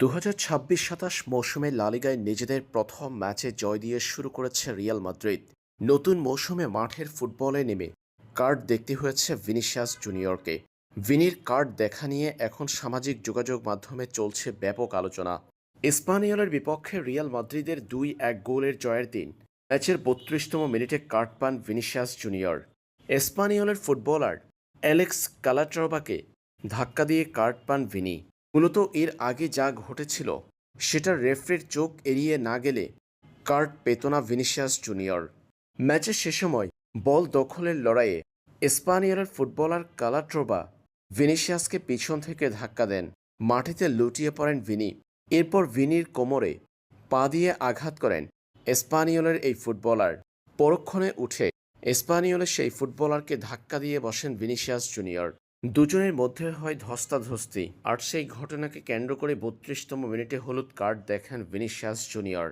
২০২৬-২৭ মৌসুমে লা লিগায় নিজেদের প্রথম ম্যাচে জয় দিয়ে শুরু করেছে রিয়াল মাদ্রিদ। নতুন মৌসুমে মাঠের ফুটবলে নেমে কার্ড দেখতে হয়েছে ভিনিসিয়াস জুনিয়রকে। ভিনির কার্ড দেখা নিয়ে এখন সামাজিক যোগাযোগ মাধ্যমে চলছে ব্যাপক আলোচনা। স্পানিওলের বিপক্ষে রিয়াল মাদ্রিদের ২-১ গোলের জয়ের দিন ম্যাচের ৩২তম মিনিটে কার্ড পান ভিনিসিয়াস জুনিয়র। স্পানিওলের ফুটবলার অ্যালেক্স কালাট্রবাকে ধাক্কা দিয়ে কার্ড পান ভিনি। মূলত এর আগে যা ঘটেছিল সেটা রেফারির চোখ এড়িয়ে না গেলে কার্ড পেত না ভিনিসিয়াস জুনিয়র। ম্যাচের সে সময় বল দখলের লড়াইয়ে স্পানিওলের ফুটবলার কালাট্রোবা ভিনিসিয়াসকে পিছন থেকে ধাক্কা দেন। মাটিতে লুটিয়ে পড়েন ভিনি। এরপর ভিনির কোমরে পা দিয়ে আঘাত করেন স্পানিওলের এই ফুটবলার। পরক্ষণে উঠে স্পানিওলের সেই ফুটবলারকে ধাক্কা দিয়ে বসেন ভিনিসিয়াস জুনিয়র। দুজনের মধ্যে হয় ধস্তাধস্তি, আর সেই ঘটনাকে কেন্দ্র করে ৩২তম মিনিটে হলুদ কার্ড দেখেন ভিনিসিয়াস জুনিয়র।